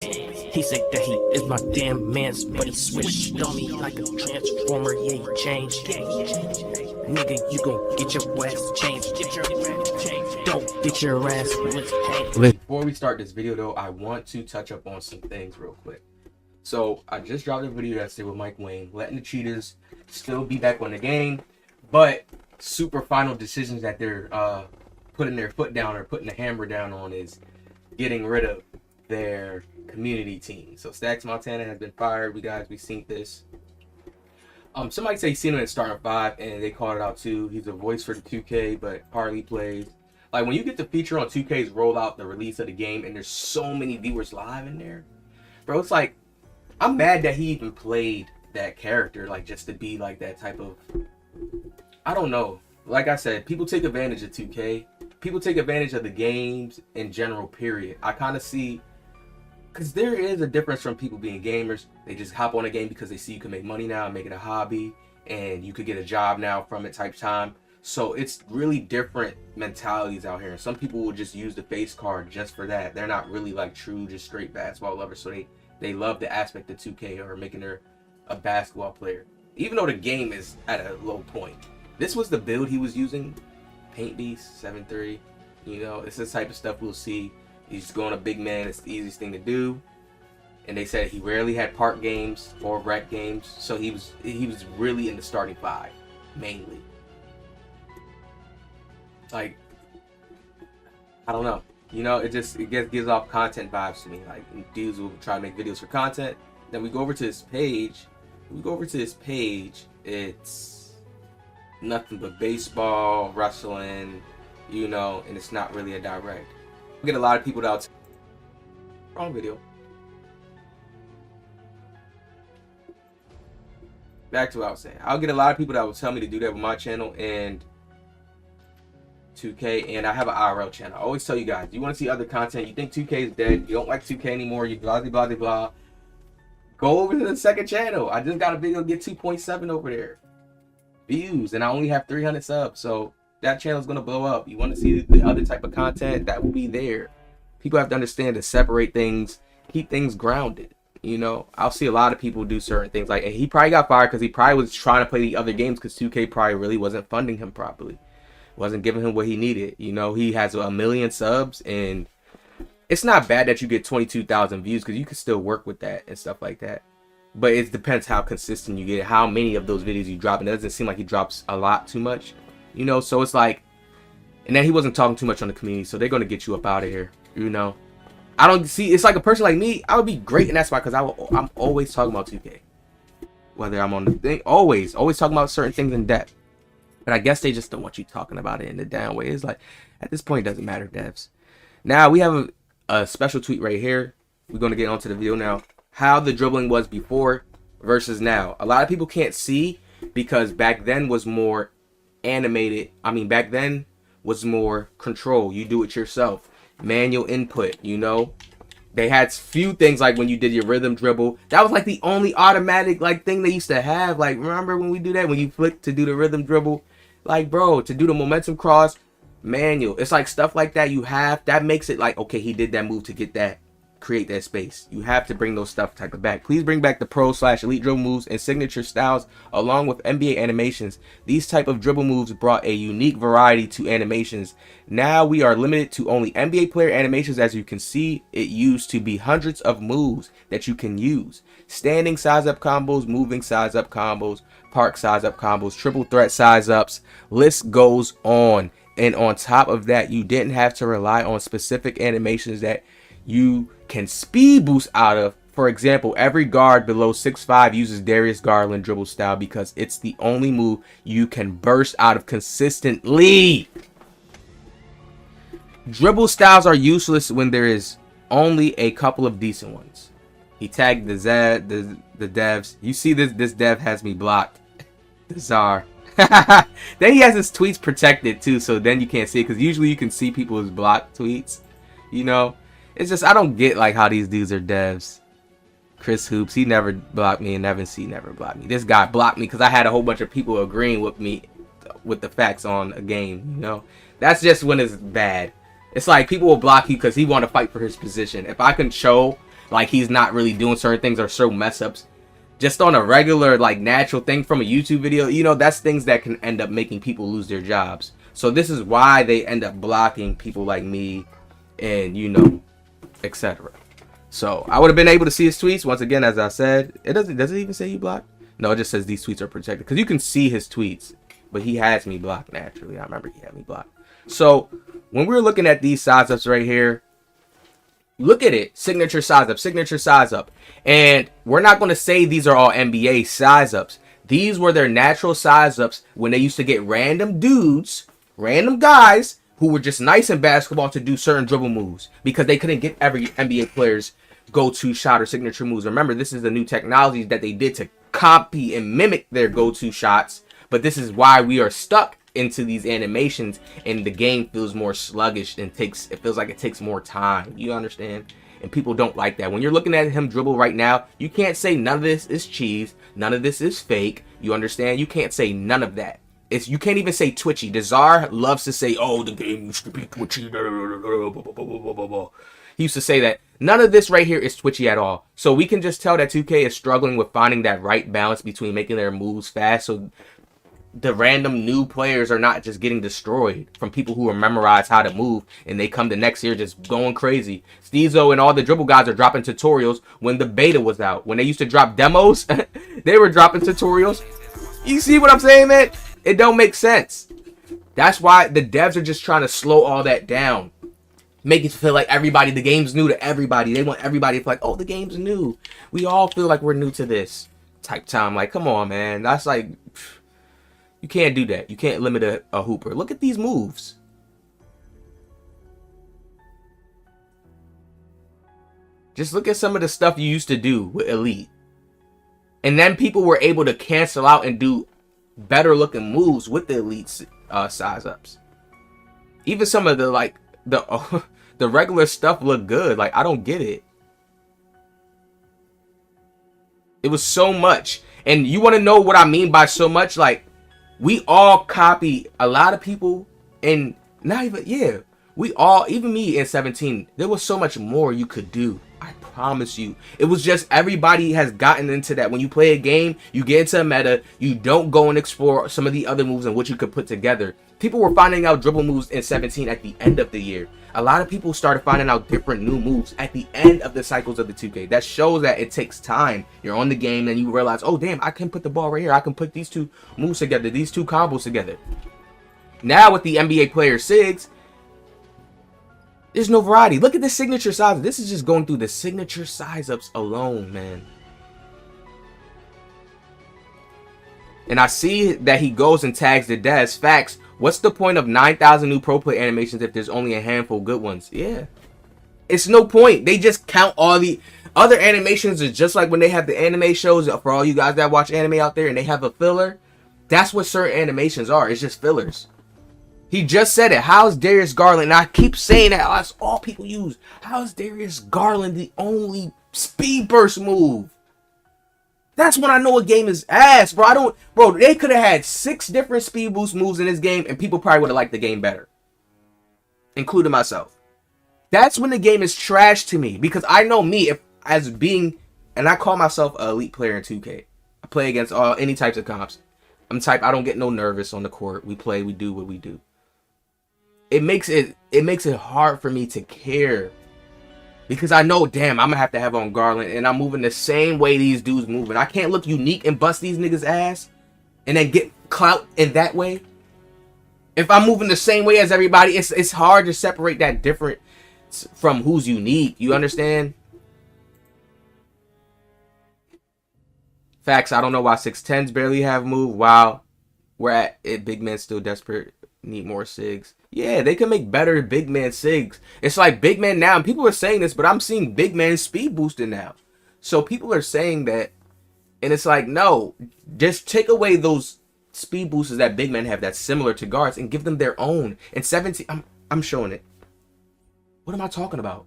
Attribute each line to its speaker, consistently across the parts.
Speaker 1: He said that he is my damn man's, but he switched on me like a transformer. Yeah, he changed. Nigga, you gon' get your ass changed. Don't get your ass changed.
Speaker 2: Before we start this video though, I want to touch up on some things real quick. So I just dropped a video yesterday with Wang, letting the cheaters still be back on the game, but super final decisions that they're putting their foot down or putting the hammer down on is getting rid of their community team. So Stacks Montana has been fired. We seen this. Somebody say seen him in starting 5 and they called it out too. He's a voice for the 2K, but hardly plays. Like when you get the feature on 2K's rollout, the release of the game, and there's so many viewers live in there, bro, it's like I'm mad that he even played that character, like just to be like that type of, I don't know. Like I said, people take advantage of 2K. People take advantage of the games in general, period. I kind of see, because there is a difference from people being gamers. They just hop on a game because they see you can make money now and make it a hobby, and you could get a job now from it type time. So it's really different mentalities out here. Some people will just use the face card just for that. They're not really like true, just straight basketball lovers. So they love the aspect of 2K or making her a basketball player, even though the game is at a low point. This was the build he was using, Paint Beast 7-3. You know, it's this type of stuff we'll see. He's going a big man. It's the easiest thing to do. And they said he rarely had park games or rec games, so he was really in the starting 5 mainly. Like, I don't know. You know, it gives off content vibes to me. Like, dudes will try to make videos for content. Then we go over to his page. It's nothing but baseball, wrestling, you know, and it's not really a direct. We get a lot of people that wrong video. Back to what I was saying. I'll get a lot of people that will tell me to do that with my channel and 2K, and I have an IRL channel. I always tell you guys, you want to see other content, you think 2K is dead, you don't like 2K anymore, you blah blah blah blah, go over to the second channel. I just got a video get 2.7 over there views, and I only have 300 subs, so that channel is going to blow up. You want to see the other type of content, that will be there. People have to understand to separate things, keep things grounded. You know, I'll see a lot of people do certain things, like, and he probably got fired because he probably was trying to play the other games because 2K probably really wasn't funding him properly, wasn't giving him what he needed. You know, he has 1 million subs, and it's not bad that you get 22,000 views because you can still work with that and stuff like that. But it depends how consistent you get, how many of those videos you drop, and it doesn't seem like he drops a lot too much. You know, so it's like, and then he wasn't talking too much on the community, so they're going to get you up out of here. You know, I don't see, it's like a person like me, I would be great in that spot because I'm always talking about 2K. Whether I'm on the thing, always talking about certain things in depth. But I guess they just don't want you talking about it in the down way. It's like, at this point, it doesn't matter, devs. Now, we have a special tweet right here. We're going to get onto the video now. How the dribbling was before versus now. A lot of people can't see because back then was more animated. I mean, back then was more control. You do it yourself. Manual input, you know. They had few things like when you did your rhythm dribble. That was like the only automatic like thing they used to have. Like, remember when we do that? When you flick to do the rhythm dribble? Like, bro, to do the momentum cross, manual. It's like stuff like that you have. That makes it like, okay, he did that move to get that, create that space. You have to bring those stuff type of back. Please bring back the pro/elite dribble moves and signature styles along with NBA animations. These type of dribble moves brought a unique variety to animations. Now we are limited to only NBA player animations. As you can see, it used to be hundreds of moves that you can use. Standing size up combos, moving size up combos, park size up combos, triple threat size ups, list goes on. And on top of that, you didn't have to rely on specific animations that you can speed boost out of. For example, every guard below 6'5" uses Darius Garland dribble style because it's the only move you can burst out of consistently. Dribble styles are useless when there is only a couple of decent ones. He tagged the devs. You see this dev has me blocked. The czar. Then he has his tweets protected too, so then you can't see it because usually you can see people's blocked tweets. You know, it's just I don't get like how these dudes are devs. Chris Hoops, he never blocked me, and Evan C never blocked me. This guy blocked me because I had a whole bunch of people agreeing with me with the facts on a game. You know, that's just when it's bad. It's like people will block you because he want to fight for his position. If I can show like he's not really doing certain things or certain mess ups. Just on a regular, like, natural thing from a YouTube video, you know, that's things that can end up making people lose their jobs. So this is why they end up blocking people like me and, you know, etc. So I would have been able to see his tweets. Once again, as I said, does it even say you blocked? No, it just says these tweets are protected. Because you can see his tweets. But he has me blocked naturally. I remember he had me blocked. So when we're looking at these size ups right here, look at it. Signature size up, signature size up. And we're not going to say these are all NBA size ups. These were their natural size ups when they used to get random dudes, random guys who were just nice in basketball to do certain dribble moves because they couldn't get every NBA player's go-to shot or signature moves. Remember, this is the new technology that they did to copy and mimic their go-to shots. But this is why we are stuck into these animations and the game feels more sluggish and it feels like it takes more time. You understand? And people don't like that. When you're looking at him dribble right now, you can't say none of this is cheese, none of this is fake. You understand? You can't say none of that. You can't even say twitchy. Desar loves to say, oh, the game used to be twitchy. He used to say that. None of this right here is twitchy at all. So we can just tell that 2K is struggling with finding that right balance between making their moves fast so the random new players are not just getting destroyed from people who are memorized how to move and they come to next year just going crazy. Steezo and all the dribble guys are dropping tutorials when the beta was out. When they used to drop demos, they were dropping tutorials. You see what I'm saying, man? It don't make sense. That's why the devs are just trying to slow all that down. Make it feel like the game's new to everybody. They want everybody to feel like, oh, the game's new. We all feel like we're new to this type time. Like, come on, man. That's like... You can't do that. You can't limit a hooper. Look at these moves. Just look at some of the stuff you used to do with Elite. And then people were able to cancel out and do better looking moves with the Elite size ups. Even some of the the regular stuff looked good. Like, I don't get it. It was so much. And you want to know what I mean by so much? Like, we all copy a lot of people, and not even, yeah, we all, even me in 17, there was so much more you could do. I promise you. It was just everybody has gotten into that. When you play a game, you get into a meta, you don't go and explore some of the other moves and what you could put together. People were finding out dribble moves in 17 at the end of the year. A lot of people started finding out different new moves at the end of the cycles of the 2K. That shows that it takes time. You're on the game and you realize, oh damn, I can put the ball right here. I can put these two moves together, these two combos together. Now with the NBA player SIGs, there's no variety. Look at the signature size. This is just going through the signature size ups alone, man. And I see that he goes and tags the devs. Facts. What's the point of 9,000 new pro play animations if there's only a handful good ones? Yeah. It's no point. They just count all the other animations. Is just like when they have the anime shows, for all you guys that watch anime out there and they have a filler. That's what certain animations are. It's just fillers. He just said it. How's Darius Garland? And I keep saying that. That's all people use. How's Darius Garland the only speed burst move? That's when I know a game is ass, bro. Bro, they could have had 6 different speed boost moves in this game and people probably would have liked the game better. Including myself. That's when the game is trash to me. Because I know me, and I call myself an elite player in 2K. I play against any types of comps. I don't get no nervous on the court. We play, we do what we do. It makes it hard for me to care. Because I know, damn, I'm going to have on Garland. And I'm moving the same way these dudes moving. I can't look unique and bust these niggas' ass. And then get clout in that way. If I'm moving the same way as everybody, it's hard to separate that different from who's unique. You understand? Facts, I don't know why 6'10s barely have move. Wow. We're at it. Big men still desperate. Need more SIGs. Yeah, they can make better big man SIGs. It's like big men now, and people are saying this, but I'm seeing big man speed boosting now. So people are saying that, and it's like, no, just take away those speed boosters that big men have that's similar to guards and give them their own. And 17, I'm showing it. What am I talking about?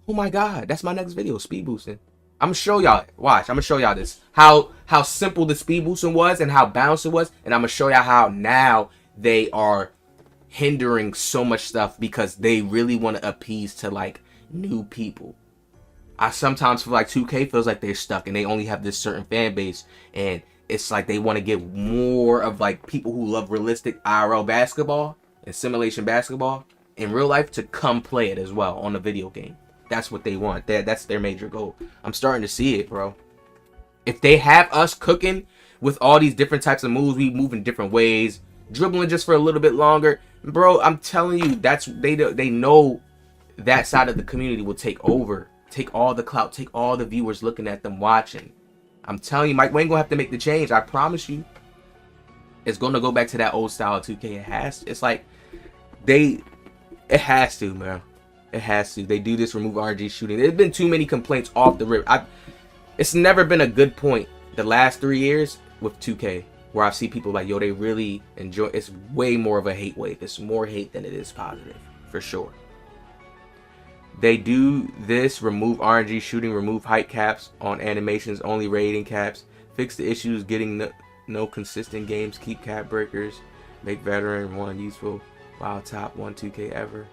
Speaker 2: Oh my God, that's my next video, speed boosting. I'm gonna show y'all. Watch, I'm gonna show y'all this. How simple the speed boosting was and how balanced it was, and I'm gonna show y'all how now they are hindering so much stuff because they really want to appease to like new people. I sometimes feel like 2K feels like they're stuck and they only have this certain fan base, and it's like they want to get more of like people who love realistic IRL basketball and simulation basketball in real life to come play it as well on the video game. That's what they want. That's their major goal. I'm starting to see it, bro. If they have us cooking with all these different types of moves, we move in different ways, dribbling just for a little bit longer, bro, I'm telling you, that's they know that side of the community will take over, take all the clout, take all the viewers looking at them watching. I'm telling you, Mike Wang gonna have to make the change. I promise you. It's gonna go back to that old style of 2K. It has. It's like it has to, man. It has to. They do this remove RNG shooting. There's been too many complaints off the rip. It's never been a good point the last 3 years with 2K where I see people like, yo, they really enjoy. It's way more of a hate wave. It's more hate than it is positive, for sure. They do this, remove RNG shooting, remove height caps on animations, only rating caps, fix the issues getting no consistent games, keep cap breakers, make veteran 1 useful, while top 1 2K ever.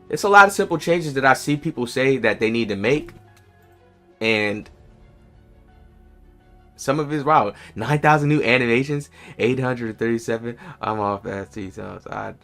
Speaker 2: It's a lot of simple changes that I see people say that they need to make, and some of it's wow. 9,000 new animations, 837. I'm off that 3 times. I'd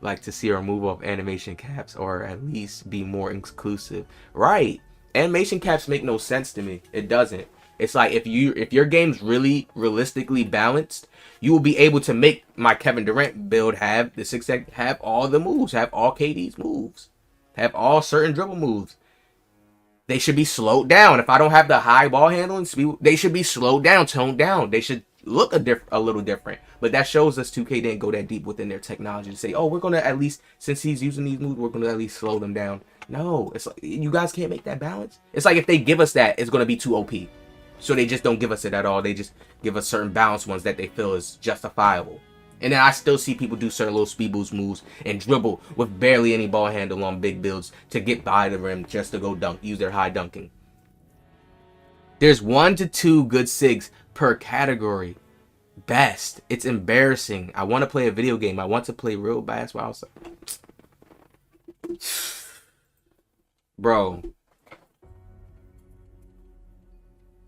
Speaker 2: like to see a removal of animation caps, or at least be more inclusive. Right? Animation caps make no sense to me. It doesn't. It's like if your game's really realistically balanced, you will be able to make my Kevin Durant build have the 6 have all the moves, have all KD's moves, have all certain dribble moves. They should be slowed down. If I don't have the high ball handling speed, they should be slowed down, toned down. They should look a little different. But that shows us 2K didn't go that deep within their technology to say, oh, we're going to at least, since he's using these moves, we're going to at least slow them down. No, it's like, you guys can't make that balance. It's like if they give us that, it's going to be too OP. So they just don't give us it at all. They just give us certain balanced ones that they feel is justifiable. And then I still see people do certain little speed boost moves and dribble with barely any ball handle on big builds to get by the rim just to go dunk, use their high dunking. There's 1 to 2 good SIGs per category. Best. It's embarrassing. I want to play a video game. I want to play real basketball. Bro.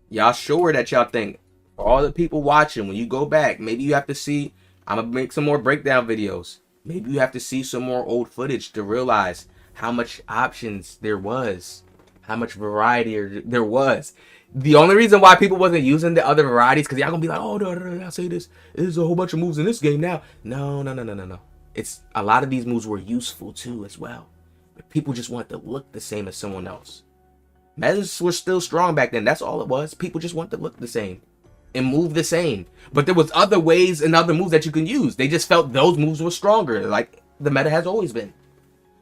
Speaker 2: Y'all sure that y'all think, for all the people watching, when you go back, maybe you have to see, I'm going to make some more breakdown videos. Maybe you have to see some more old footage to realize how much options there was, how much variety there was. The only reason why people wasn't using the other varieties, because y'all going to be like, oh, no, I'll say this. There's a whole bunch of moves in this game now. No. It's a lot of these moves were useful too as well. But people just wanted to look the same as someone else. Metas were still strong back then. That's all it was. People just want to look the same and move the same. But there was other ways and other moves that you can use. They just felt those moves were stronger, like the meta has always been.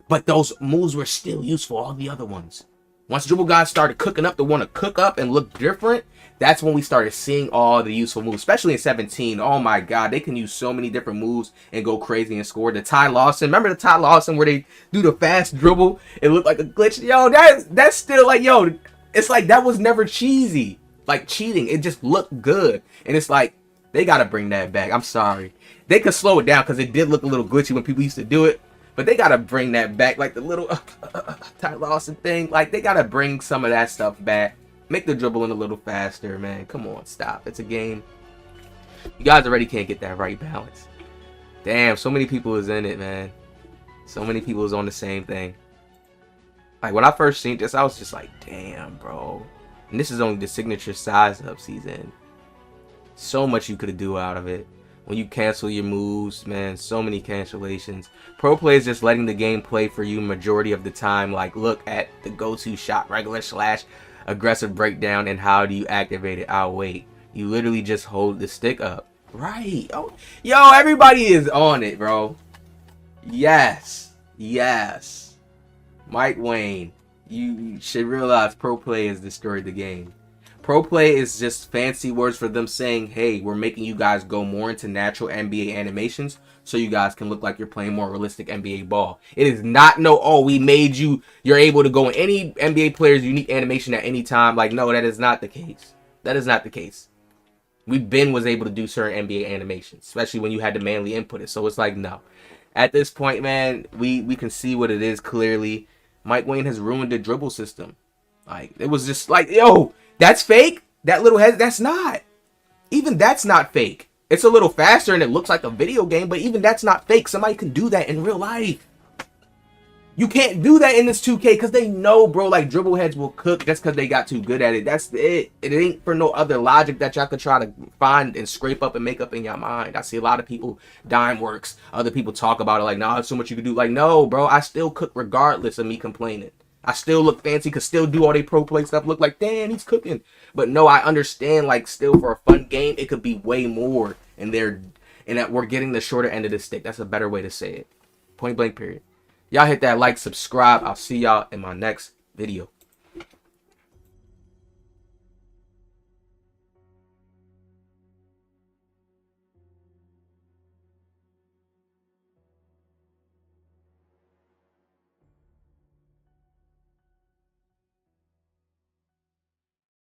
Speaker 2: But those moves were still useful, all the other ones. Once dribble guys started cooking up to want to cook up and look different, that's when we started seeing all the useful moves, especially in 17. Oh my God, they can use so many different moves and go crazy and score. The Ty Lawson, remember the Ty Lawson where they do the fast dribble? It looked like a glitch. Yo, that's still like, yo, it's like that was never cheesy, like cheating. It just looked good. And it's like, they got to bring that back. I'm sorry. They could slow it down because it did look a little glitchy when people used to do it. But they got to bring that back, like the little Ty Lawson thing. Like, they got to bring some of that stuff back. Make the dribbling a little faster, man. Come on, stop. It's a game. You guys already can't get that right balance. Damn, so many people is in it, man. So many people is on the same thing. Like, when I first seen this, I was just like, damn, bro. And this is only the signature size up season. So much you could do out of it. When you cancel your moves, man, so many cancellations. Pro play is just letting the game play for you majority of the time. Like, look at the go-to shot, regular / aggressive breakdown, and how do you activate it? I'll wait. You literally just hold the stick up. Right. Oh, yo, everybody is on it, bro. Yes. Mike Wang, you should realize pro play has destroyed the game. Pro play is just fancy words for them saying, hey, we're making you guys go more into natural NBA animations so you guys can look like you're playing more realistic NBA ball. It is not we made you're able to go in any NBA player's unique animation at any time. Like, no, that is not the case. That is not the case. Was able to do certain NBA animations, especially when you had to manually input it. So it's like, no. At this point, man, we can see what it is clearly. Mike Wang has ruined the dribble system. Like, it was just like, yo, that's fake? That little head, that's not. Even that's not fake. It's a little faster and it looks like a video game, but even that's not fake. Somebody can do that in real life. You can't do that in this 2K because they know, bro, like, dribble heads will cook just because they got too good at it. That's it. It ain't for no other logic that y'all could try to find and scrape up and make up in your mind. I see a lot of people, dime works. Other people talk about it like, nah, there's so much you can do. Like, no, bro, I still cook regardless of me complaining. I still look fancy, could still do all they pro play stuff. Look like, damn, he's cooking. But no, I understand, like, still for a fun game, it could be way more. And that we're getting the shorter end of the stick. That's a better way to say it. Point blank, period. Y'all hit that like, subscribe. I'll see y'all in my next video.